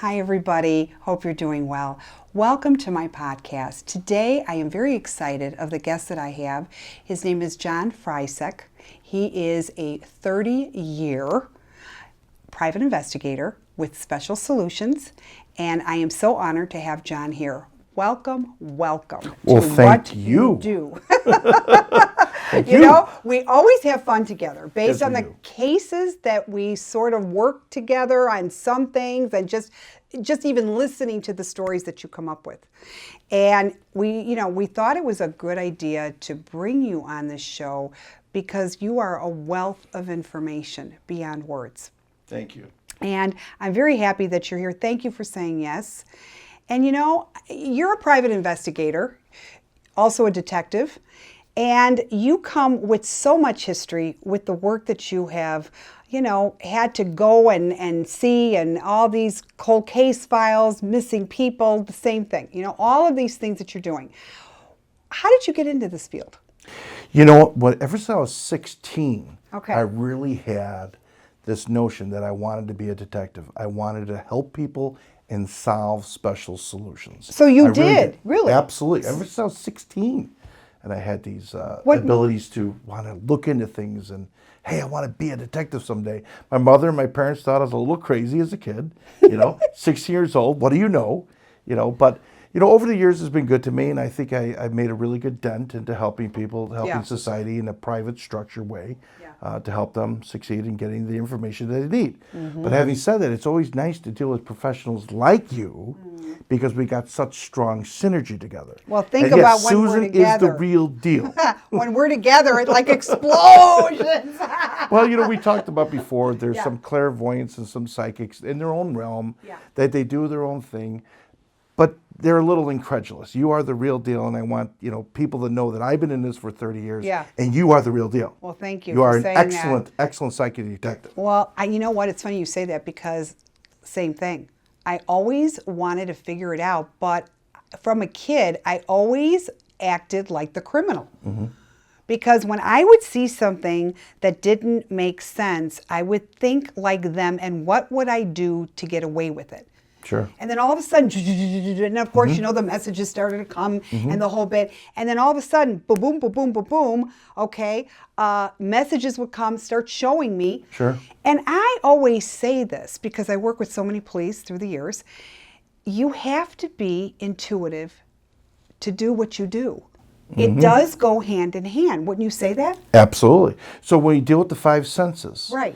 Hi, everybody. Hope you're doing well. Welcome to my podcast. Today, I am very excited of the guest that I have. His name is John Frycek. He is a 30-year private investigator with Special Solutions, and I am so honored to have John here. Welcome to what you do. You know, we always have fun together based on the cases that we sort of work together on some things, and just even listening to the stories that you come up with. And we thought it was a good idea to bring you on this show because you are a wealth of information beyond words. Thank you. And I'm very happy that you're here. Thank you for saying yes. And you know, you're a private investigator, also a detective, and you come with so much history with the work that you have, had to go and see, and all these cold case files, missing people, the same thing, all of these things that you're doing. How did you get into this field? Ever since I was 16, Okay. I really had this notion that I wanted to be a detective. I wanted to help people and solve special solutions. So you did? Really? Absolutely. Ever since I was 16. And I had these abilities to want to look into things and, hey, I want to be a detective someday. My mother and my parents thought I was a little crazy as a kid, 16 years old, what do you know? But over the years it's been good to me, and I think I made a really good dent into helping people, helping society in a private, structured way to help them succeed in getting the information that they need. Mm-hmm. But having said that, it's always nice to deal with professionals like you because we got such strong synergy together. Well, think about when Susan we're together. Is the real deal. When we're together, it's like explosions. Well, we talked about before, there's some clairvoyants and some psychics in their own realm that they do their own thing. But they're a little incredulous. You are the real deal, and I want people to know that I've been in this for 30 years, and you are the real deal. Well, thank you. You are for an saying excellent psychic detective. Well, you know what? It's funny you say that because same thing. I always wanted to figure it out, but from a kid, I always acted like the criminal. Mm-hmm. Because when I would see something that didn't make sense, I would think like them, and what would I do to get away with it? Sure. And then all of a sudden, and of course, the messages started to come and the whole bit. And then all of a sudden, boom, boom, boom, boom, boom, boom, okay, messages would come, start showing me. Sure. And I always say this because I work with so many police through the years. You have to be intuitive to do what you do. It does go hand in hand. Wouldn't you say that? Absolutely. So when you deal with the five senses, right?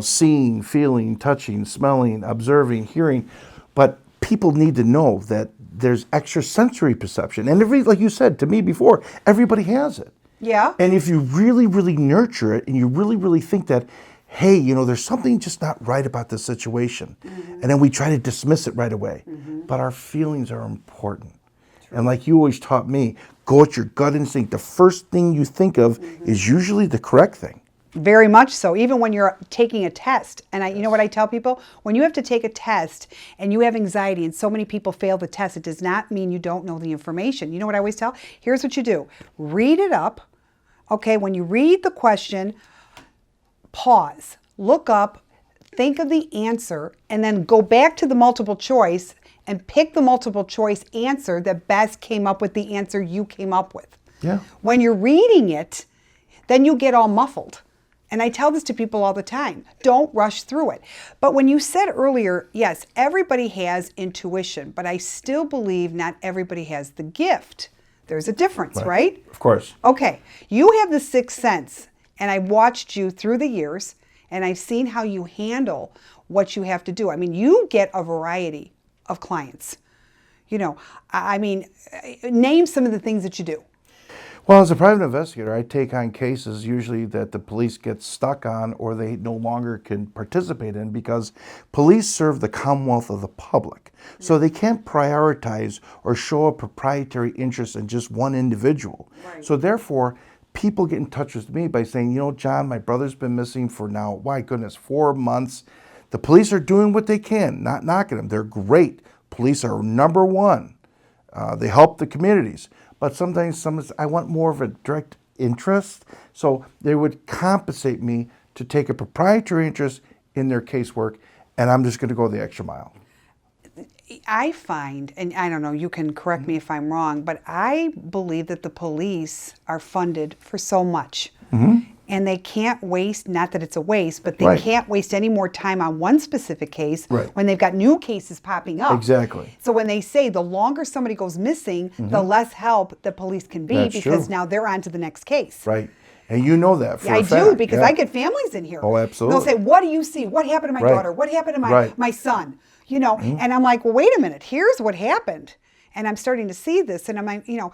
Seeing, feeling, touching, smelling, observing, hearing, but people need to know that there's extrasensory perception, and like you said to me before, everybody has it. Yeah. And if you really, really nurture it, and you really, really think that, hey, there's something just not right about this situation, and then we try to dismiss it right away, but our feelings are important. True. And like you always taught me, go with your gut instinct. The first thing you think of is usually the correct thing. Very much so. Even when you're taking a test. And you know what I tell people? When you have to take a test and you have anxiety and so many people fail the test, it does not mean you don't know the information. You know what I always tell? Here's what you do. Read it up. Okay, when you read the question, pause, look up, think of the answer, and then go back to the multiple choice and pick the multiple choice answer that best came up with the answer you came up with. Yeah. When you're reading it, then you get all muffled. And I tell this to people all the time. Don't rush through it. But when you said earlier, yes, everybody has intuition, but I still believe not everybody has the gift. There's a difference, right? Of course. Okay. You have the sixth sense, and I watched you through the years, and I've seen how you handle what you have to do. I mean, you get a variety of clients. Name some of the things that you do. Well, as a private investigator, I take on cases usually that the police get stuck on or they no longer can participate in because police serve the commonwealth of the public. So they can't prioritize or show a proprietary interest in just one individual. Right. So therefore, people get in touch with me by saying, John, my brother's been missing for now, my goodness, 4 months. The police are doing what they can, not knocking them. They're great. Police are number one. They help the communities. But sometimes I want more of a direct interest. So they would compensate me to take a proprietary interest in their casework, and I'm just going to go the extra mile. I find, and I don't know, you can correct me if I'm wrong, but I believe that the police are funded for so much. And they can't waste, not that it's a waste, but they Right. can't waste any more time on one specific case Right. when they've got new cases popping up. Exactly. So when they say the longer somebody goes missing, the less help the police can be, That's because true. now they're on to the next case. Right. And you know that for I a fact. do, because Yeah. I get families in here. Oh, absolutely. They'll say, what do you see? What happened to my Right. daughter? What happened to my, Right. my son? You know, and I'm like, well, wait a minute. Here's what happened. And I'm starting to see this, and I'm like, and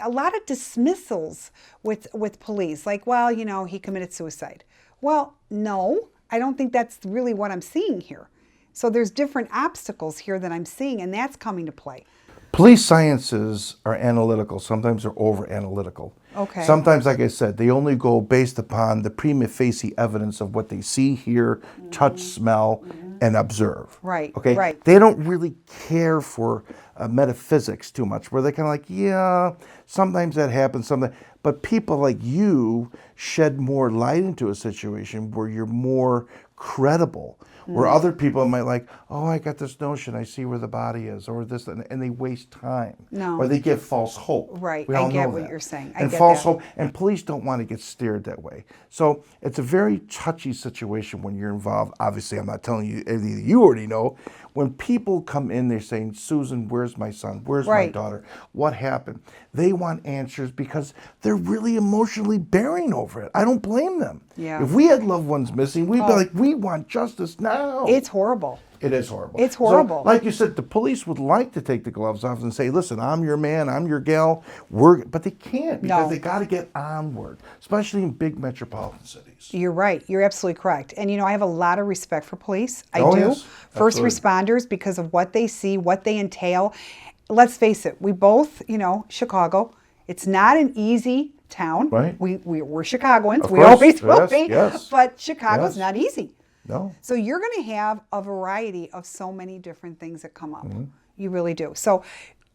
a lot of dismissals with police, like, well, he committed suicide. Well, no, I don't think that's really what I'm seeing here. So there's different obstacles here that I'm seeing, and that's coming to play. Police sciences are analytical. Sometimes they're over-analytical. Okay. Sometimes, like I said, they only go based upon the prima facie evidence of what they see, hear, touch, smell, and observe. Right, Okay. right. They don't really care for metaphysics too much, where they're kind of like, yeah, sometimes that happens, sometimes. But people like you shed more light into a situation where you're more credible. Where other people might like, oh, I got this notion, I see where the body is, or this, and they waste time. No. Or they give false hope. Right, We I all get know what that. you're saying. I And get false that. hope, and police don't want to get steered that way. So it's a very touchy situation when you're involved. Obviously, I'm not telling you anything that you already know. When people come in, they're saying, Susan, where's my son? Where's my Right. daughter? What happened? They want answers because they're really emotionally bearing over it. I don't blame them. Yeah. If we had loved ones missing, we'd be like, we want justice now. It's horrible. It is horrible. It's horrible. So, like you said, the police would like to take the gloves off and say, listen, I'm your man, I'm your gal. But they can't, because No. they got to get onward, especially in big metropolitan cities. You're right. You're absolutely correct. And I have a lot of respect for police. I Oh, do. yes. First Absolutely. responders, because of what they see, what they entail. Let's face it, we both, Chicago, it's not an easy town. Right. We're Chicagoans. Of We course. always will Yes, be. yes. But Chicago's Yes. not easy. No. So you're going to have a variety of so many different things that come up. Mm-hmm. You really do. So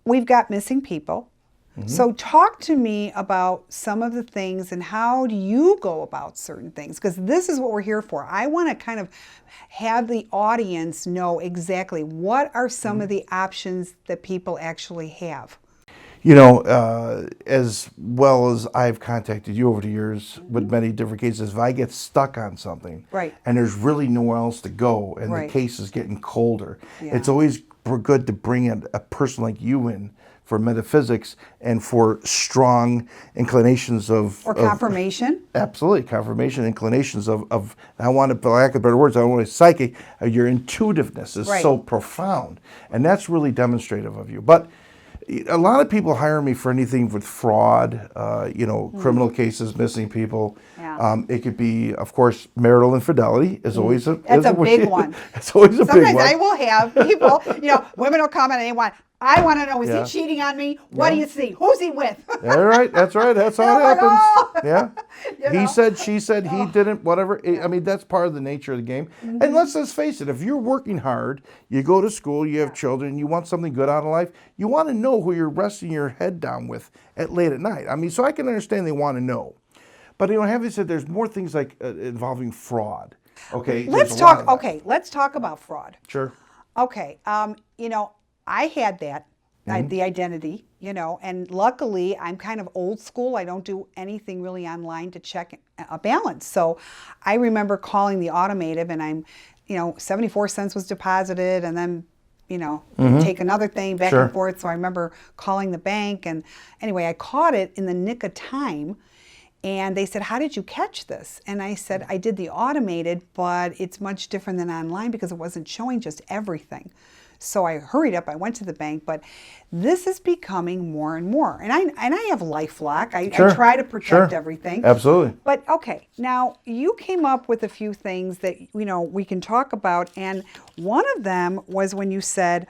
we've got missing people. Mm-hmm. So talk to me about some of the things, and how do you go about certain things? Because this is what we're here for. I want to kind of have the audience know exactly what are some Mm-hmm. of the options that people actually have. As well as I've contacted you over the years with many different cases, if I get stuck on something, Right. and there's really nowhere else to go, and Right. the case is getting colder, Yeah. it's always good to bring a person like you in for metaphysics and for strong inclinations of Confirmation. Absolutely, confirmation, inclinations of I want to, for lack of better words, I don't want to say psychic. Your intuitiveness is Right. so profound, and that's really demonstrative of you. But a lot of people hire me for anything with fraud, criminal cases, missing people. Yeah. It could be, of course, marital infidelity is always a That's a big one. It's always a big Sometimes one. I will have people, women will come in and I want to know, is Yeah. he cheating on me? What do you see? Who's he with? All right, that's right. That's how Oh it my happens. God. Yeah. You know? He said, she said, he didn't, whatever. I mean, that's part of the nature of the game. And let's just face it, if you're working hard, you go to school, you have children, you want something good out of life, you want to know who you're resting your head down with late at night. I mean, so I can understand they want to know. But, having said, there's more things like involving fraud. Okay. Let's there's a lot talk. of that. Okay, let's talk about fraud. Sure. Okay, I had that, the identity, and luckily I'm kind of old school. I don't do anything really online to check a balance. So I remember calling the automative, and I'm, 74 cents was deposited, and then, take another thing back Sure. and forth. So I remember calling the bank, and anyway, I caught it in the nick of time. And they said, how did you catch this? And I said, I did the automated, but it's much different than online because it wasn't showing just everything. So I hurried up, I went to the bank, but this is becoming more and more. And I have LifeLock. I try to protect everything. Absolutely. But okay, now you came up with a few things that, we can talk about. And one of them was when you said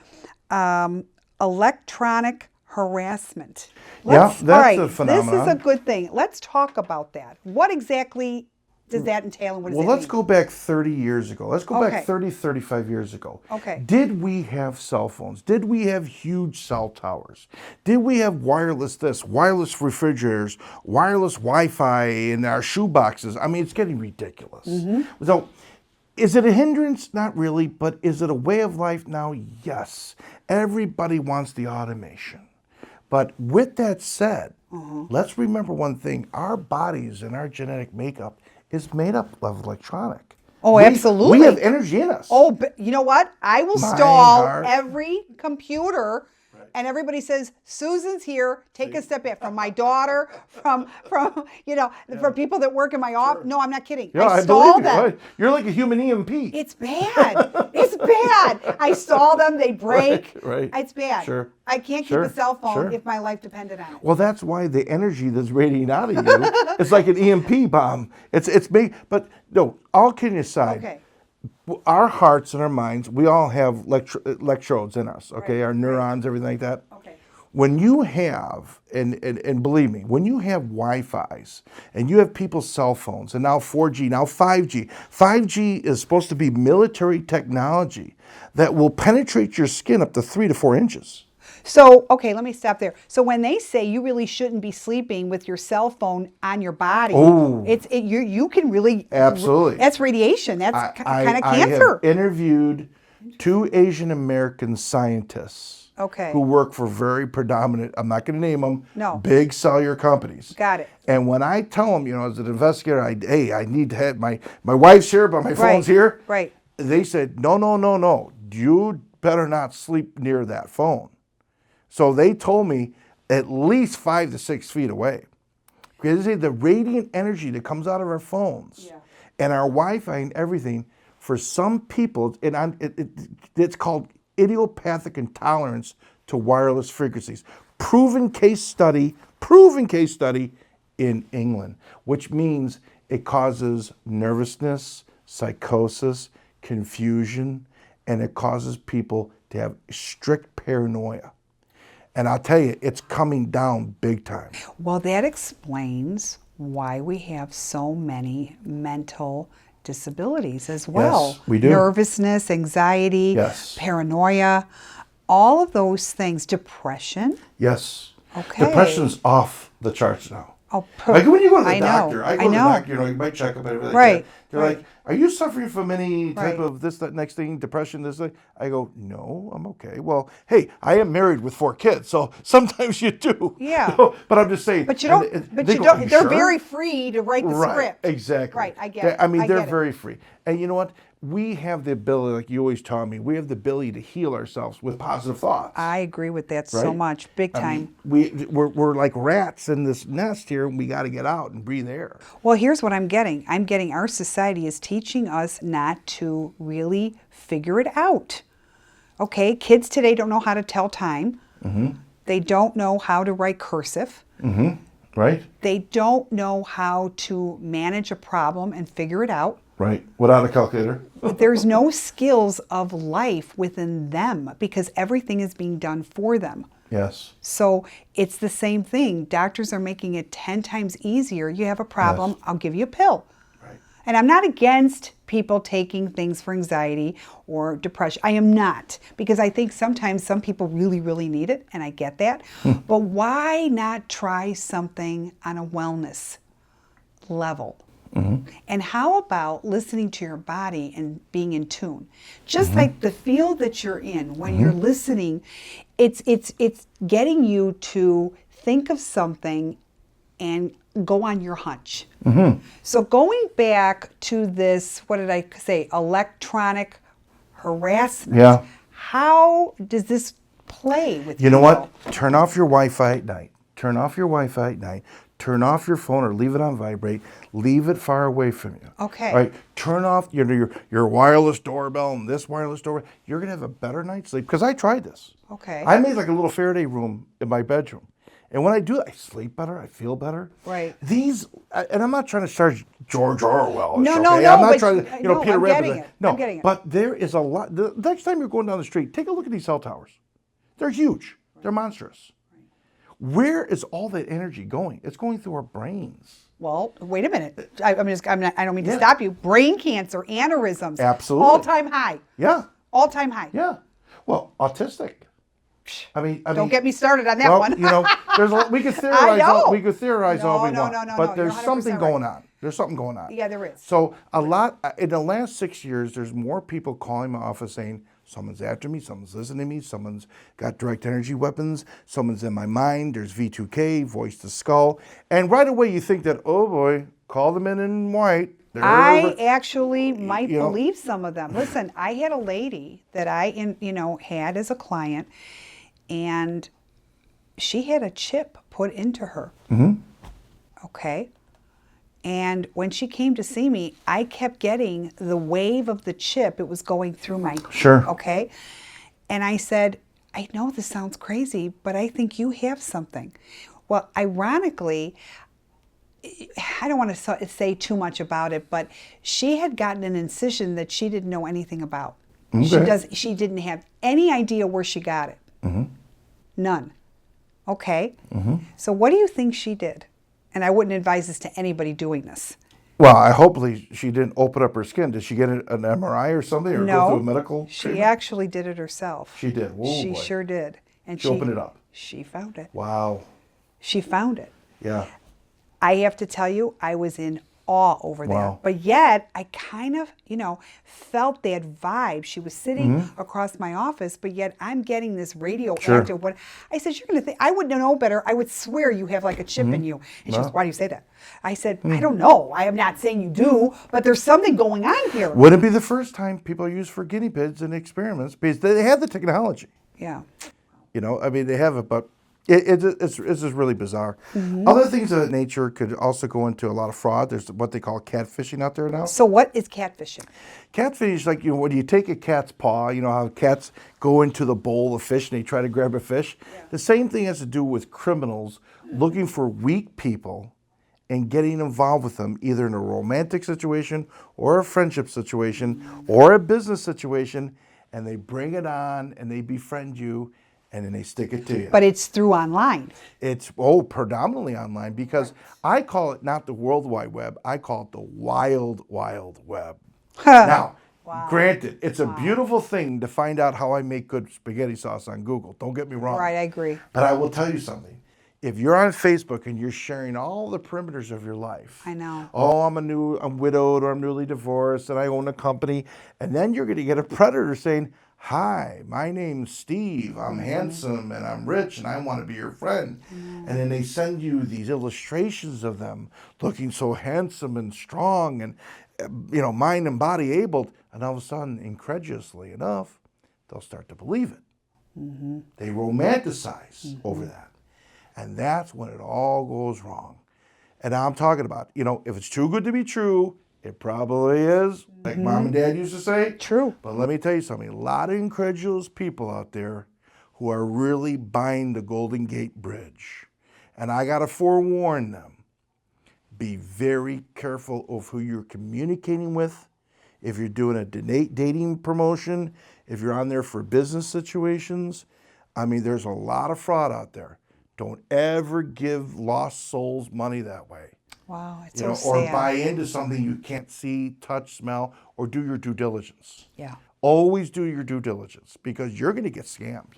electronic harassment. That's all right, a phenomenon. This is a good thing. Let's talk about that. What exactly does that entail, and what does Well, that let's mean? go back 30 years ago. Let's go Okay. back 30, 35 years ago. Okay. Did we have cell phones? Did we have huge cell towers? Did we have wireless this, wireless refrigerators, wireless Wi-Fi in our shoe boxes? I mean, it's getting ridiculous. So Is it a hindrance? Not really, but is it a way of life now? Yes. Everybody wants the automation. But with that said, let's remember one thing. Our bodies and our genetic makeup is made up of electronic. Oh, absolutely. We have energy in us. Oh, but you know what? I will Mind, stall heart. every computer, and everybody says, Susan's here. Take a step back. From my daughter, from from people that work in my office. No, I'm not kidding. Yeah, I stall believe you. them. Right. You're like a human EMP. It's bad. It's bad. I stall them. They break. Right. It's bad. Sure. I can't keep a cell phone if my life depended on it. Well, that's why the energy that's radiating out of you, it's like an EMP bomb. It's made, but no, all kidding aside. Okay. Our hearts and our minds, we all have electrodes in us, okay? Right, Our neurons, everything like that. Okay. When you have, and believe me, when you have Wi-Fi's and you have people's cell phones, and now 4G, now 5G. 5G is supposed to be military technology that will penetrate your skin up to 3 to 4 inches. So, okay, let me stop there. So when they say you really shouldn't be sleeping with your cell phone on your body, you can really... Absolutely. That's radiation. That's kind of I cancer. have interviewed 2 Asian American scientists who work for very predominant, I'm not going to name them, big cellular companies. Got it. And when I tell them, as an investigator, I need to have, my wife's here, but my phone's here. Right. They said, no. You better not sleep near that phone. So they told me at least 5 to 6 feet away. Because they say the radiant energy that comes out of our phones and our Wi-Fi and everything, for some people, it's called idiopathic intolerance to wireless frequencies. Proven case study in England, which means it causes nervousness, psychosis, confusion, and it causes people to have strict paranoia. And I'll tell you, it's coming down big time. Well, that explains why we have so many mental disabilities as well. Yes, we do. Nervousness, anxiety, paranoia, all of those things. Depression. Yes. Okay. Depression's off the charts now. Oh, like when you go to the doctor, I go to the doctor, you might check up and everything. Right. They're like, are you suffering from any type of this, that, next thing, depression, this, that? I go, no, I'm okay. Well, hey, I am married with 4 kids, so sometimes you do. Yeah. But I'm just saying. But you don't. They're very free to write the script. Exactly. Right. I get it. I mean, they're very free. And you know what? We have the ability, like you always taught me, we have the ability to heal ourselves with positive thoughts. I agree with that so much, big time. I mean, we're like rats in this nest here, and we got to get out and breathe air. Well, here's what I'm getting. I'm getting our society is teaching us not to really figure it out. Okay, kids today don't know how to tell time. They don't know how to write cursive. Right. They don't know how to manage a problem and figure it out. Right, without a calculator. There's no skills of life within them because everything is being done for them. Yes. So it's the same thing. Doctors are making it 10 times easier. You have a problem, I'll give you a pill. Right. And I'm not against people taking things for anxiety or depression. I am not, because I think sometimes some people really, really need it, and I get that. But why not try something on a wellness level? And how about listening to your body and being in tune? Just like the field that you're in, when you're listening, it's getting you to think of something and go on your hunch. So going back to this, what did I say, electronic harassment, how does this play with you? You know what? Turn off your Wi-Fi at night. Turn off your Wi-Fi at night. Turn off your phone or leave it on vibrate. Leave it far away from you. Okay. All right. Turn off your wireless doorbell and this wireless doorbell. You're going to have a better night's sleep. Because I tried this. Okay. I made like a little Faraday room in my bedroom. And when I do that, I sleep better. I feel better. Right. These, and I'm not trying to charge George Orwell. No, okay? no. I'm not trying to, Peter I'm Rabbit. getting it. No, I'm getting it. But there is a lot. The next time you're going down the street, take a look at these cell towers. They're huge. They're monstrous. Where is all that energy going? It's going through our brains. Well, wait a minute. I don't mean to stop you. Brain cancer, aneurysms. Absolutely. All-time high. Yeah. All-time high. Yeah. Well, autistic. Don't get me started on that one. There's we could theorize. We could theorize all we want. But there's something going on. There's something going on. Yeah, there is. So in the last 6 years, there's more people calling my office saying, someone's after me, someone's listening to me, someone's got direct energy weapons, someone's in my mind, there's V2K, voice to skull. And right away you think that, oh boy, call them in white. I actually might believe some of them. Listen, I had a lady that I had as a client, and she had a chip put into her. Okay. And when she came to see me, I kept getting the wave of the chip. It was going through my... Sure. Okay. And I said, I know this sounds crazy, but I think you have something. Well, ironically, I don't want to say too much about it, but she had gotten an incision that she didn't know anything about. Okay. She didn't have any idea where she got it. None. Okay. So what do you think she did? And I wouldn't advise this to anybody doing this. Well, hopefully she didn't open up her skin. Did she get an MRI or something, or go through a medical treatment? She actually did it herself. She did. Whoa, she boy. sure did. And she opened it up. She found it. Wow. She found it. Yeah. I have to tell you, I was in awe over Wow. that. But yet, I kind of, felt that vibe. She was sitting across my office, but yet I'm getting this radioactive one. I said, you're going to think, I wouldn't know better. I would swear you have like a chip in you. And she goes, why do you say that? I said, I don't know. I am not saying you do, but there's something going on here. Wouldn't be the first time people are used for guinea pigs in experiments, because they have the technology. Yeah. They have it, but it's just really bizarre. Other things of that nature could also go into a lot of fraud. There's what they call catfishing out there now. So what is catfishing? Catfish is like, when you take a cat's paw, how cats go into the bowl of fish and they try to grab a fish. Yeah. The same thing has to do with criminals looking for weak people and getting involved with them, either in a romantic situation or a friendship situation or a business situation, and they bring it on and they befriend you, and then they stick it to you. But it's through online. It's predominantly online, because I call it not the World Wide Web, I call it the Wild Wild Web. Now, granted, it's a beautiful thing to find out how I make good spaghetti sauce on Google. Don't get me wrong. Right, I agree. But I will tell you something. If you're on Facebook and you're sharing all the perimeters of your life. I know. Oh, I'm widowed, or I'm newly divorced, and I own a company. And then you're going to get a predator saying, hi, my name's Steve, I'm handsome and I'm rich and I want to be your friend. And then they send you these illustrations of them looking so handsome and strong and, mind and body able. And all of a sudden, incredulously enough, they'll start to believe it. They romanticize over that. And that's when it all goes wrong. And I'm talking about, if it's too good to be true, it probably is, like Mom and Dad used to say. True. But let me tell you something. A lot of incredulous people out there who are really buying the Golden Gate Bridge. And I got to forewarn them. Be very careful of who you're communicating with. If you're doing a dating promotion, if you're on there for business situations. There's a lot of fraud out there. Don't ever give lost souls money that way. Wow, it's so sad. Or buy into something you can't see, touch, smell, or do your due diligence. Yeah. Always do your due diligence, because you're going to get scammed.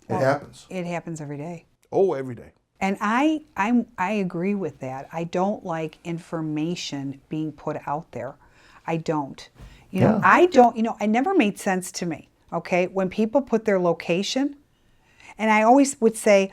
It happens. It happens every day. Oh, every day. And I agree with that. I don't like information being put out there. I don't. It never made sense to me, okay? When people put their location, and I always would say,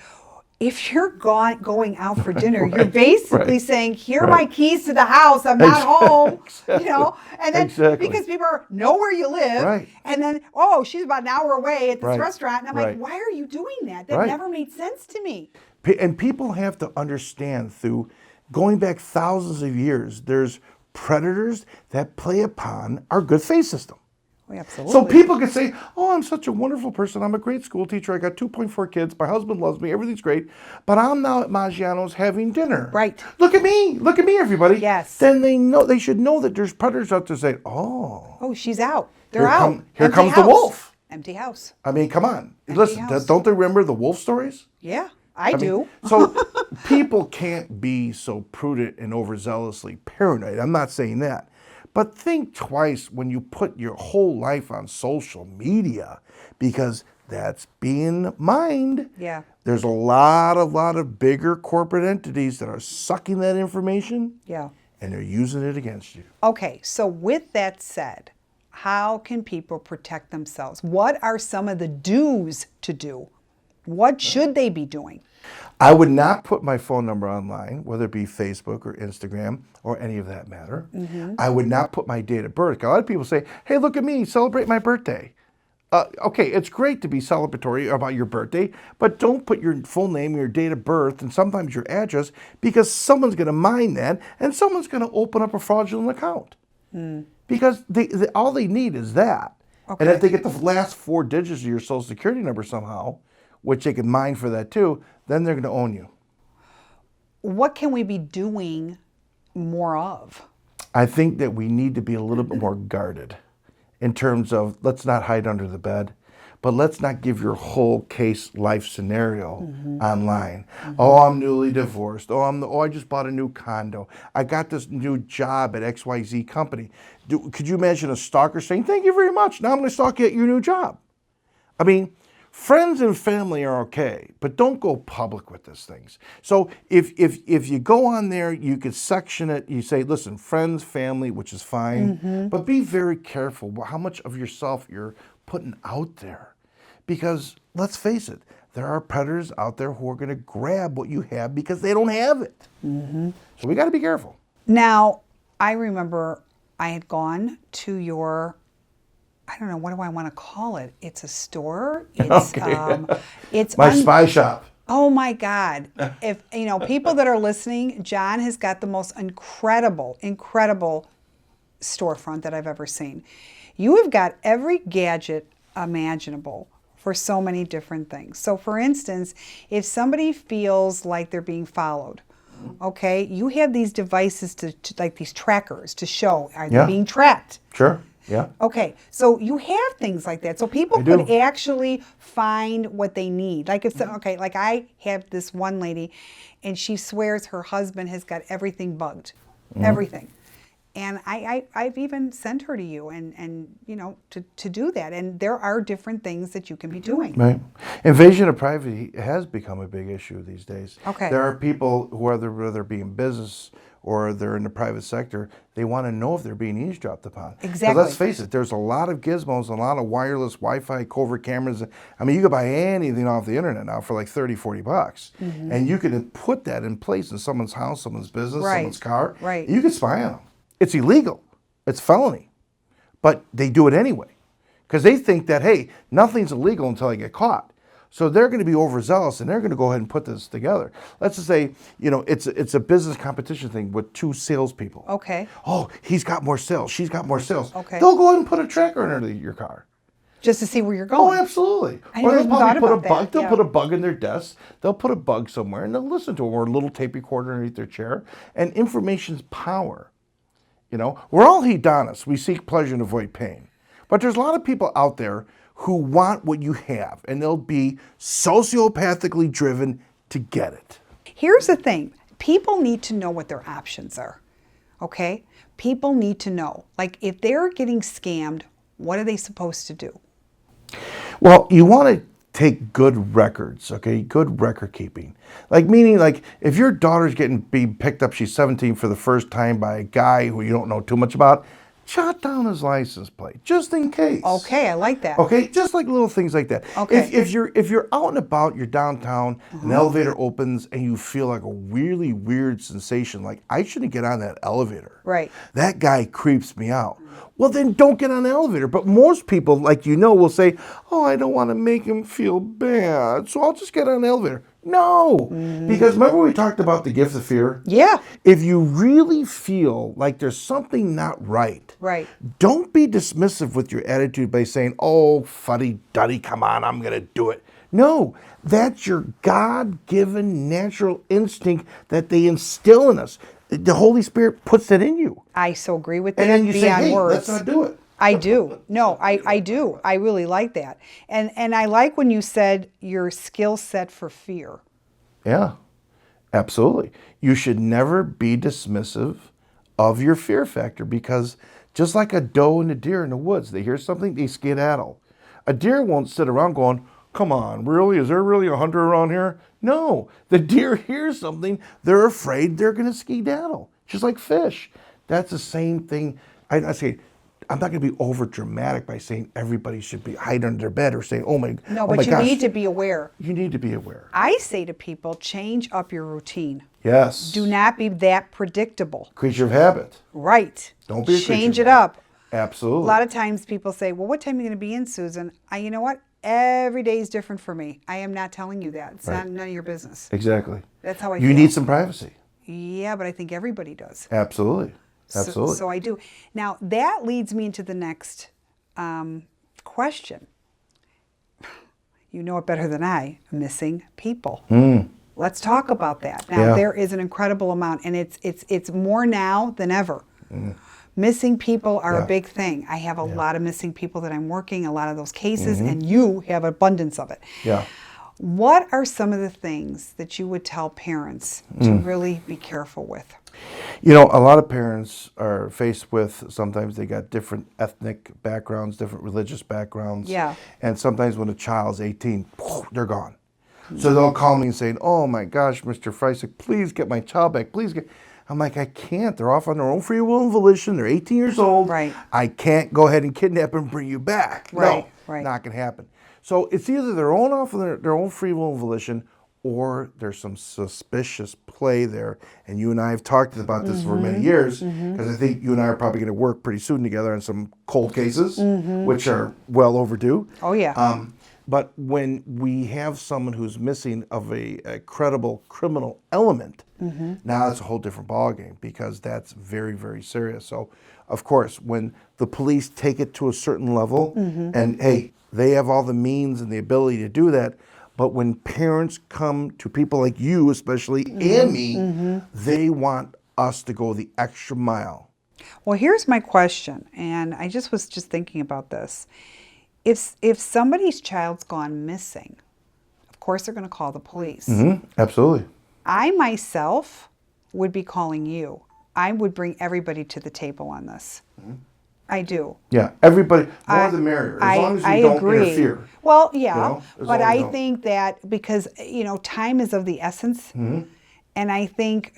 if you're going out for dinner, you're basically saying, here are my keys to the house, I'm not home, and then because people know where you live, and then, she's about an hour away at this restaurant, and I'm like, why are you doing that? That never made sense to me. And people have to understand, through going back thousands of years, there's predators that play upon our good faith system. Absolutely. So people can say, oh, I'm such a wonderful person. I'm a great school teacher. I got 2.4 kids. My husband loves me. Everything's great. But I'm now at Maggiano's having dinner. Right. Look at me. Look at me, everybody. Yes. Then they should know that there's predators out there saying, oh, she's out. They're out. Here comes the wolf. Empty house. Come on. Listen, don't they remember the wolf stories? Yeah, I do. So people can't be so prudent and overzealously paranoid. I'm not saying that. But think twice when you put your whole life on social media, because that's being mined. Yeah. There's a lot of bigger corporate entities that are sucking that information. Yeah. and they're using it against you. Okay, so with that said, how can people protect themselves? What are some of the do's to do? What should they be doing? I would not put my phone number online, whether it be Facebook or Instagram or any of that matter. I would not put my date of birth. A lot of people say, hey, look at me, celebrate my birthday. Okay, it's great to be celebratory about your birthday, but don't put your full name, your date of birth, and sometimes your address, because someone's going to mine that and someone's going to open up a fraudulent account. Because all they need is that. Okay. And if they get the last 4 digits of your social security number somehow, which they can mine for that too, then they're going to own you. What can we be doing more of? I think that we need to be a little bit more guarded in terms of, let's not hide under the bed, but let's not give your whole case life scenario online. Oh, I'm newly divorced. Oh, I just bought a new condo. I got this new job at XYZ company. Could you imagine a stalker saying, thank you very much, now I'm going to stalk you at your new job? I mean, friends and family are okay, but don't go public with these things. So if you go on there, you could section it. You say, listen, friends, family, which is fine, but be very careful how much of yourself you're putting out there. Because let's face it, there are predators out there who are going to grab what you have because they don't have it. So we got to be careful. Now, I remember I had gone to your, I don't know, what do I want to call it? It's a store. It's it's My spy shop. Oh my God. If people that are listening, John has got the most incredible storefront that I've ever seen. You have got every gadget imaginable for so many different things. So for instance, if somebody feels like they're being followed, okay, you have these devices to like these trackers to show, are they being tracked? Sure. Yeah. Okay, so you have things like that, so people could actually find what they need. Like if like I have this one lady, and she swears her husband has got everything bugged, everything, and I've even sent her to you, and to do that. And there are different things that you can be doing. Right. Invasion of privacy has become a big issue these days. Okay. There are people who whether it be in business or they're in the private sector, they want to know if they're being eavesdropped upon. Exactly. 'Cause let's face it, there's a lot of gizmos, a lot of wireless Wi-Fi covert cameras. I mean, you can buy anything off the internet now for like $30-$40. And you can put that in place in someone's house, someone's business, someone's car. Right. You can spy on them. It's illegal. It's felony. But they do it anyway. Because they think that, hey, nothing's illegal until I get caught. So they're going to be overzealous, and they're going to go ahead and put this together. Let's just say, it's a business competition thing with 2 salespeople. Okay. Oh, he's got more sales. She's got more sales. Okay. They'll go ahead and put a tracker under your car. Just to see where you're Oh, going. absolutely. I Or never they'll thought probably put a about bug. that, They'll yeah. put a bug in their desk. They'll put a bug somewhere, and they'll listen to them, or a little tape recorder underneath their chair. And information's power. We're all hedonists. We seek pleasure and avoid pain. But there's a lot of people out there who want what you have, and they'll be sociopathically driven to get it. Here's the thing. People need to know what their options are, okay? People need to know. Like, if they're getting scammed, what are they supposed to do? Well, you want to take good records, okay? Good record keeping. Meaning, if your daughter's being picked up, she's 17 for the first time by a guy who you don't know too much about, jot down his license plate, just in case. Okay, I like that. Okay, just like little things like that. Okay. If you're out and about, you're downtown, an elevator opens, and you feel like a really weird sensation, like I shouldn't get on that elevator. Right. That guy creeps me out. Well, then don't get on the elevator. But most people, will say, oh, I don't want to make him feel bad, so I'll just get on the elevator. No, because remember we talked about the gift of fear? Yeah. If you really feel like there's something not right, don't be dismissive with your attitude by saying, oh, fuddy-duddy, come on, I'm going to do it. No, that's your God-given natural instinct that they instill in us. The Holy Spirit puts that in you. I so agree with that. And then you say, beyond hey, words. let's not do it. I do. No, I do. I really like that. And I like when you said your skill set for fear. Yeah, absolutely. You should never be dismissive of your fear factor, because just like a doe and a deer in the woods, they hear something, they skedaddle. A deer won't sit around going, come on, really? Is there really a hunter around here? No, the deer hears something, they're afraid, they're going to skedaddle. just like fish. That's the same thing. I say, I'm not going to be over dramatic by saying everybody should be hiding under their bed or saying, No, oh but my you gosh. need to be aware. You need to be aware. I say to people, change up your routine. Yes. Do not be that predictable. Creature of habit. Right. Don't be a creature change of it habit. up. Absolutely. A lot of times people say, well, what time are you going to be in, Susan? You know what? Every day is different for me. I am not telling you that. It's Right. none of your business. Exactly. That's how I You feel. need some privacy. Yeah, but I think everybody does. Absolutely. Absolutely. So I do. Now, that leads me into the next question. You know it better than I, missing people. Let's talk about that. Now, Yeah. there is an incredible amount, and it's more now than ever. Missing people are Yeah. a big thing. I have a lot of missing people that I'm working, a lot of those cases, and you have abundance of it. Yeah. What are some of the things that you would tell parents to really be careful with? You know, a lot of parents are faced with, sometimes they got different ethnic backgrounds, different religious backgrounds. Yeah. And sometimes when a child's 18, they're gone. So they'll call me and saying, oh my gosh, Mr. Frycek, please get my child back. Please get. I'm like, I can't. They're off on their own free will and volition. They're 18 years old. Right. I can't go ahead and kidnap and bring you back. Right, No, right. not going to happen. So it's either their own off of their own free will and volition, or there's some suspicious play there. And you and I have talked about this for many years, because I think you and I are probably going to work pretty soon together on some cold cases, which are well overdue. Oh, yeah. But when we have someone who's missing of a credible criminal element, now it's a whole different ballgame, because that's very, very serious. So, of course, when the police take it to a certain level, and hey, they have all the means and the ability to do that, but when parents come to people like you, especially, and me, they want us to go the extra mile. Well, here's my question, and I was thinking about this. If somebody's child's gone missing, of course they're going to call the police. Absolutely. I myself would be calling you. I would bring everybody to the table on this. I do. Yeah, everybody, more the merrier, as long as we don't interfere. Well, yeah, You know, as but long as I you don't. think that because, time is of the essence. And I think,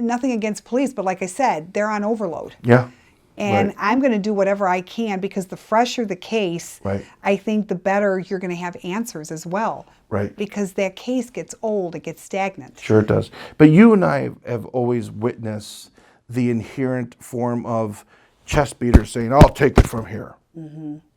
nothing against police, but like I said, they're on overload. Yeah. And Right. I'm going to do whatever I can, because the fresher the case, Right. I think the better you're going to have answers as well. Right. Because that case gets old, it gets stagnant. Sure it does. But you and I have always witnessed the inherent form of chest beaters saying, I'll take it from here.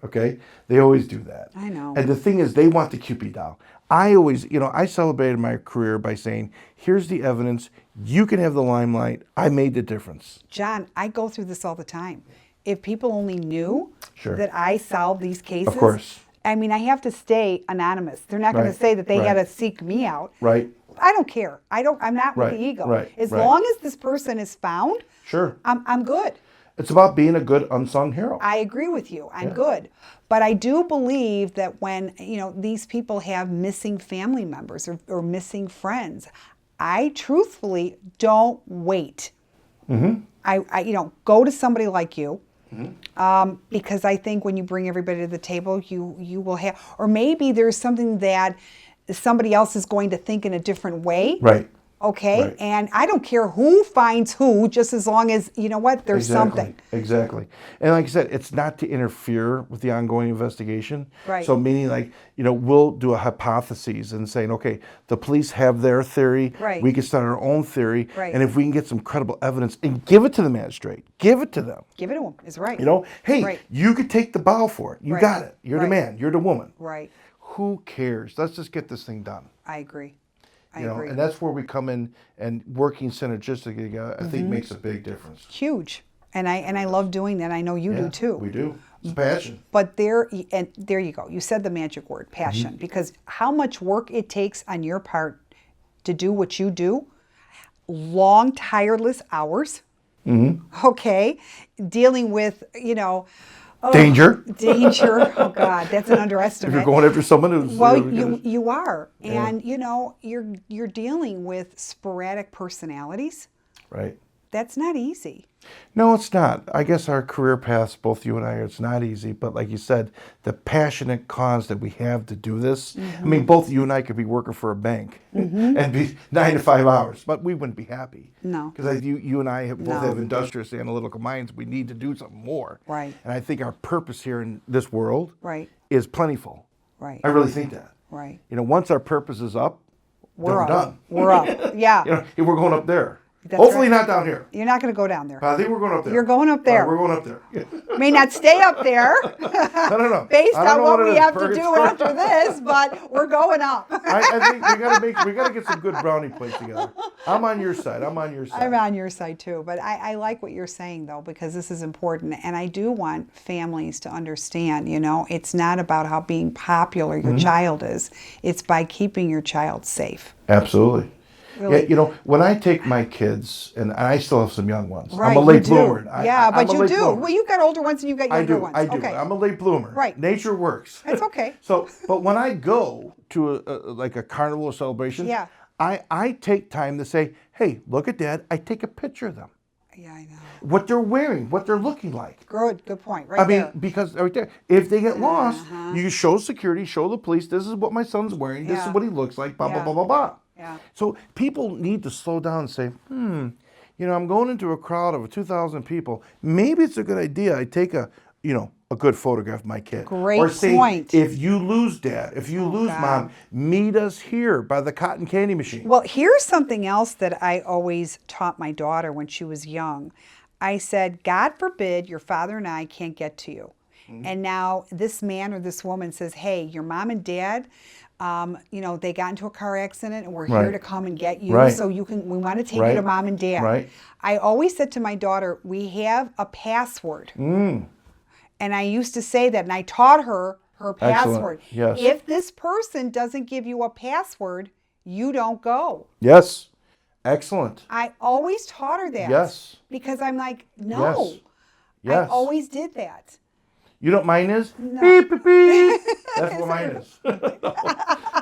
Okay? They always do that. I know. And the thing is, they want to keep you down. I always, I celebrated my career by saying, here's the evidence. You can have the limelight. I made the difference. John, I go through this all the time. If people only knew Sure. that I solve these cases. Of course. I mean, I have to stay anonymous. They're not going Right, to say that they right. had to seek me out. Right? I don't care. I'm not with Right, the ego. right, As right. long as this person is found, Sure. I'm good. It's about being a good unsung hero. I agree with you. I'm Yeah. good. But I do believe that when, these people have missing family members or missing friends, I truthfully don't wait. I go to somebody like you, because I think when you bring everybody to the table, you will have, or maybe there's something that somebody else is going to think in a different way. Right. Okay, Right. and I don't care who finds who, just as long as, there's something. Exactly. And like I said, it's not to interfere with the ongoing investigation. Right. So meaning we'll do a hypothesis and saying, okay, the police have their theory. Right. We can start our own theory. Right. And if we can get some credible evidence and give it to the magistrate, give it to them. Give it to them, is right. Hey, Right. you could take the bow for it. You Right. got it. You're the Right. man. You're the woman. Right, Who cares? Let's just get this thing done. I agree. I You know, agree. and that's where we come in, and working synergistically together, I think makes a big difference. Huge. And I love doing that. I know you do too. We do. It's passion. But there you go. You said the magic word, passion. Mm-hmm. Because how much work it takes on your part to do what you do, long, tireless hours, okay, dealing with, Danger. danger. Oh God, that's an If underestimate. you're going after someone who's Well, gonna- you are, Yeah. and you're dealing with sporadic personalities right. that's not easy. No, it's not. I guess our career paths, both you and I, it's not easy. But like you said, the passionate cause that we have to do this. I mean, both you and I could be working for a bank and be 9 to 5 hours, but we wouldn't be happy. No. Because you and I both No. have industrious, analytical minds. We need to do something more. Right. And I think our purpose here in this world Right. is plentiful. Right. I really think that. Right. You know, once our purpose is up, then we're up. done. We're up. Yeah. You know, we're going up there. That's Hopefully right. not down here. You're not going to go down there. I think we're going up there. You're going up there. We're going up there. May not stay up there I don't know. based I don't on know what it we is, have to Fergus. do after this, but we're going up. I think we gotta get some good brownie plates together. I'm on your side. I'm on your side. I'm on your side too, but I like what you're saying though, because this is important, and I do want families to understand, you know, it's not about how being popular your child is, it's by keeping your child safe. Absolutely. Really. Yeah, you know, when I take my kids, and I still have some young ones. Right, I'm a late you do. bloomer. Yeah, but I'm a you late do. bloomer. Well, you've got older ones and you've got younger ones. I do. Okay. I'm a late bloomer. Right. Nature works. It's okay. So, but when I go to like a carnival or celebration, Yeah. I take time to say, hey, look at Dad. I take a picture of them. Yeah, I know. What they're wearing, what they're looking like. Good point. Right I mean, there. because right there, if they get lost, you show security, show the police, this is what my son's wearing, this Yeah. is what he looks like, blah, Yeah. blah, blah, blah, blah. Yeah. So people need to slow down and say, you know, I'm going into a crowd of 2,000 people. Maybe it's a good idea I take a good photograph of my kid. Great or say, point. if you lose Dad, if you lose God. Mom, meet us here by the cotton candy machine. Well, here's something else that I always taught my daughter when she was young. I said, God forbid your father and I can't get to you. And now this man or this woman says, hey, your mom and dad, you know, they got into a car accident and we're here Right. to come and get you. Right. So we want to take you Right. to mom and dad. Right. I always said to my daughter, we have a password. And I used to say that, and I taught her password. Yes. If this person doesn't give you a password, you don't go. Yes. Excellent. I always taught her that. Yes. Because I'm like, no. Yes. Yes. I always did that. You know what mine is? No. Beep, beep, beep. That's what mine is.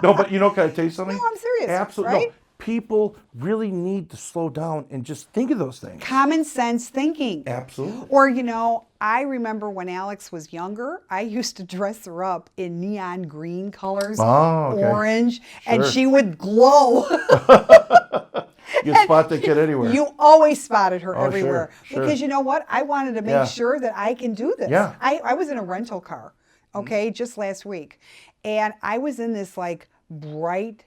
No, but you know, can I tell you something? No, I'm serious, Absolutely. right? No, people really need to slow down and just think of those things. Common sense thinking. Absolutely. Or, you know, I remember when Alex was younger, I used to dress her up in neon green colors, Oh, okay. orange, and Sure. she would glow. You spot the kid anywhere. You always spotted her Oh, everywhere. sure. Because you know what? I wanted to make Yeah. sure that I can do this. Yeah. I was in a rental car, okay, just last week. And I was in this like bright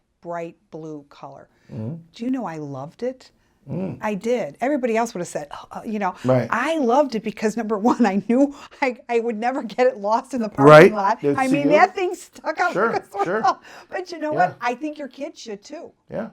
blue color. Do you know I loved it? I did. Everybody else would have said, you know, Right. I loved it because number one, I knew I would never get it lost in the parking Right. lot. They'd I see mean, you. that thing stuck out Sure, like a sore sure. thumb. But you know Yeah. what? I think your kids should too. Yeah.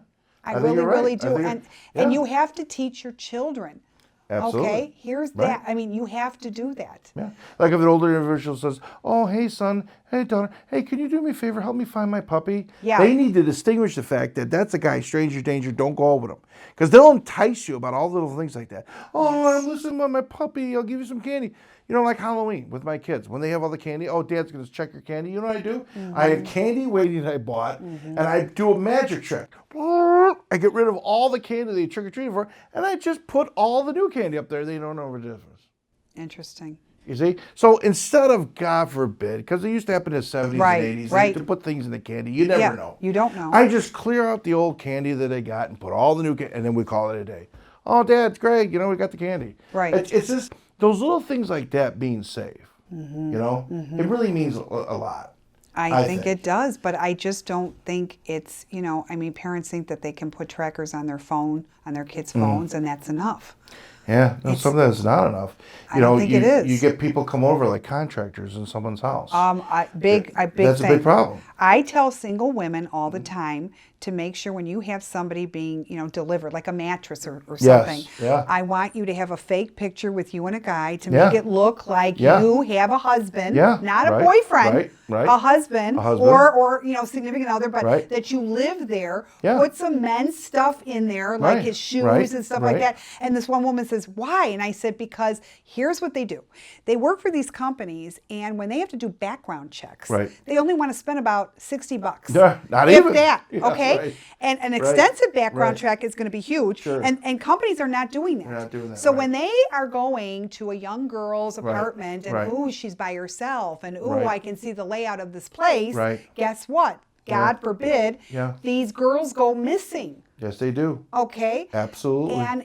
I think really, you're right. really I do. think And yeah. you have to teach your children. Absolutely. Okay, here's Right. that. I mean, you have to do that. Yeah. Like if an older individual says, oh, hey, son, hey, daughter, hey, can you do me a favor? Help me find my puppy. Yeah. They need to distinguish the fact that that's a guy, stranger danger, don't go out with him. Because they'll entice you about all little things like that. Oh, listen to my puppy, I'll give you some candy. You know, like Halloween with my kids. When they have all the candy, oh, Dad's going to check your candy. You know what I do? I have candy waiting that I bought, and I do a magic trick. I get rid of all the candy they trick-or-treated for, and I just put all the new candy up there. They don't know what it is. Interesting. You see? So instead of, God forbid, because it used to happen in the 70s Right, and 80s, right. to put things in the candy, you never Yeah, know. you don't know. I just clear out the old candy that I got and put all the new candy, and then we call it a day. Oh, Dad, it's Greg, you know, we got the candy. Right. It's just those little things like that being safe, you know? It really means a lot. I think it does, but I just don't think it's, you know, I mean, parents think that they can put trackers on their phone, on their kids' phones, and that's enough. Yeah, no, sometimes it's not enough. I don't think it is. You get people come over like contractors in someone's house. Big That's thing. a big problem. I tell single women all the time to make sure when you have somebody being, you know, delivered, like a mattress or Yes, something, yeah. I want you to have a fake picture with you and a guy to Yeah. make it look like Yeah. you have a husband, Yeah, not a right, boyfriend, right. a husband, A husband. or you know, significant other, but Right. that you live there. Yeah. Put some men's stuff in there, like Right, his shoes right, and stuff like right. that. And this one woman says, why? And I said, because here's what they do. They work for these companies, and when they have to do background checks, Right. they only want to spend about about $60. Yeah, not if even. that. Yeah, Okay, right. and an Right. extensive background Right. check is going to be huge. Sure. And companies are not doing that. They're not doing that, So right. when they are going to a young girl's Right. apartment and Right. ooh, she's by herself, and ooh, Right. I can see the layout of this place. Right. Guess what? God forbid, Yeah. these girls go missing. Yes, they do. Okay. Absolutely. And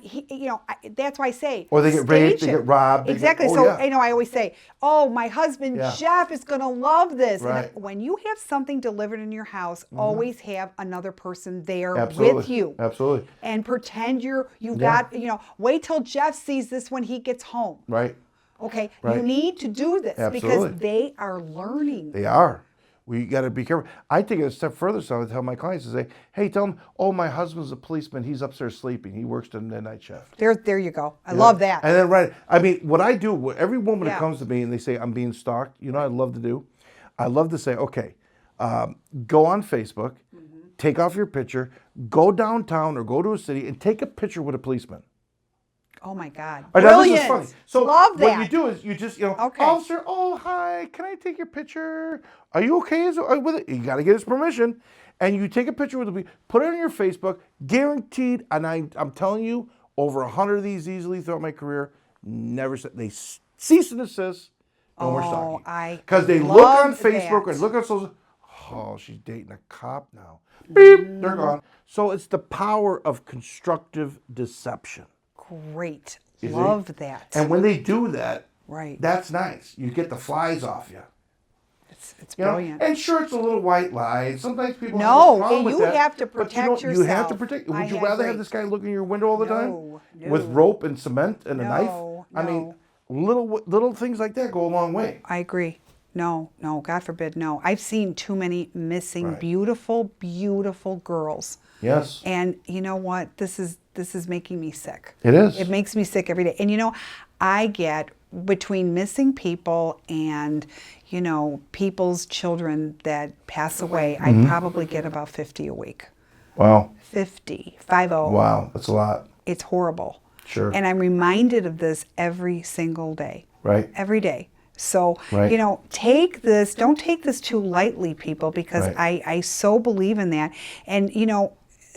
that's why I say. Or they get raped, they stage it. get robbed. they get- Exactly. oh, So yeah. I always say, oh, my husband Yeah. Jeff is going to love this. Right. And when you have something delivered in your house, always have another person there Absolutely. with you. Absolutely. And pretend you Yeah. got, wait till Jeff sees this when he gets home. Right. Okay. Right. You need to do this Absolutely. because they are learning. They are. We got to be careful. I take it a step further, so I tell my clients to say, hey, tell them, oh, my husband's a policeman. He's upstairs sleeping. He works the midnight shift. There you go. I love that. And then, right. I mean, what I do, every woman that Yeah. comes to me and they say, I'm being stalked, you know what I love to do? I love to say, okay, go on Facebook, take off your picture, go downtown or go to a city and take a picture with a policeman. Oh my God. Now, this is Brilliant. funny. So love that. what you do is you just, Okay. officer, oh, hi, can I take your picture? Are you okay with it? You got to get his permission. And you take a picture with him, put it on your Facebook, guaranteed, and I'm telling you, over 100 of these easily throughout my career, never said, they cease and desist, no more stalking. Because they look on Facebook or look on social, oh, she's dating a cop now. Beep, they're gone. So it's the power of constructive deception. Great. You see? Love that. And when they do that, Right. that's nice. You get the flies off you. It's You know? brilliant. And sure, it's a little white lie. Sometimes people No, have a problem with you that, have to but protect you have to yourself. protect. I Would you rather agree. have this guy look in your window all the time No, with no. rope and cement and a knife? No, I mean, little things like that go a long way. I agree. No, God forbid, no. I've seen too many missing Right. beautiful, beautiful girls. Yes. And you know what? This is making me sick. It is. It makes me sick every day. And I get between missing people and people's children that pass away, Mm-hmm. I probably get about 50 a week. Wow. 50. Wow. That's a lot. It's horrible. Sure. And I'm reminded of this every single day. Right. Every day. So, Right. don't take this too lightly, people, because Right. I so believe in that. And,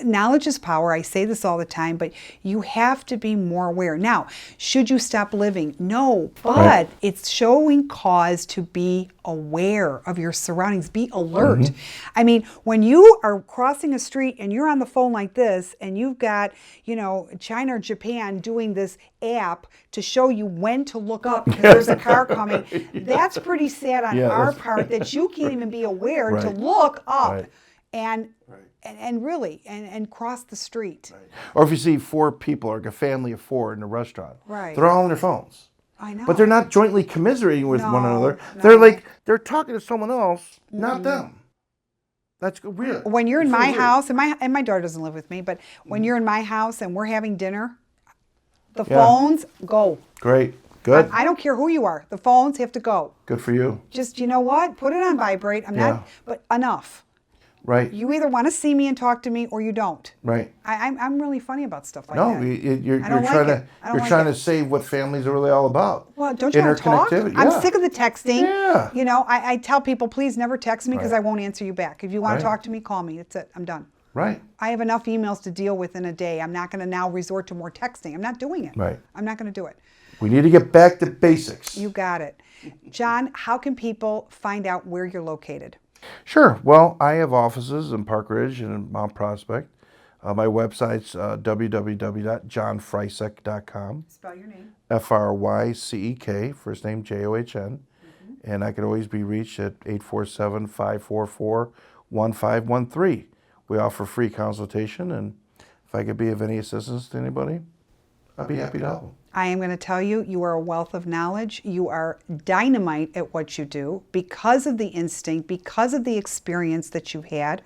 knowledge is power. I say this all the time, but you have to be more aware. Now, should you stop living? No, but Right. it's showing cause to be aware of your surroundings. Be alert. Mm-hmm. I mean, when you are crossing a street and you're on the phone like this and you've got, China or Japan doing this app to show you when to look up because there's a car coming, that's pretty sad on Yeah, our that's- part that you can't even be aware to Right. look up Right. and really cross the street. Or if you see four people, like a family of four in a restaurant, Right. they're all on their phones. I know. But they're not jointly commiserating with one No, another. no. They're talking to someone else, not them. That's weird. When you're in It's my really weird. house, and my daughter doesn't live with me, but when you're in my house and we're having dinner, the Yeah. phones go. Great. Good. I don't care who you are. The phones have to go. Good for you. Just, you know what? Put it on vibrate. I'm Yeah. not, but enough. Right. You either want to see me and talk to me or you don't. Right. I'm really funny about stuff like No, that. you're I don't trying like to it. I don't you're like trying it. to save what families are really all about. Well, don't you want to talk? Interconnectivity. I'm Yeah. sick of the texting. Yeah. I tell people, please never text me because Right. I won't answer you back. If you want Right. to talk to me, call me. That's it. I'm done. Right. I have enough emails to deal with in a day. I'm not going to now resort to more texting. I'm not doing it. Right. I'm not going to do it. We need to get back to basics. You got it. John, how can people find out where you're located? Sure. Well, I have offices in Park Ridge and in Mount Prospect. My website's www.johnfrycek.com. Spell your name. Frycek, first name John. And I can always be reached at 847-544-1513. We offer free consultation, and if I could be of any assistance to anybody, I'd be happy to help them. I am going to tell you, you are a wealth of knowledge. You are dynamite at what you do because of the instinct, because of the experience that you've had,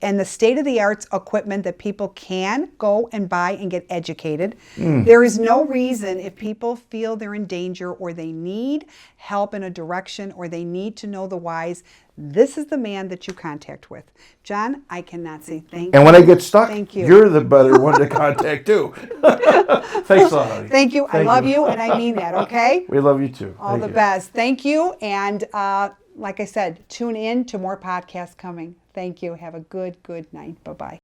and the state-of-the-art equipment that people can go and buy and get educated. There is no reason if people feel they're in danger or they need help in a direction or they need to know the whys, this is the man that you contact with. John, I cannot say thank you. And when I get stuck, Thank you. you're the better one to contact too. Thanks a lot, honey. Thank you. I love you, and I mean that, okay? We love you too. All Thank the you. best. Thank you, and like I said, tune in to more podcasts coming. Thank you. Have a good night. Bye-bye.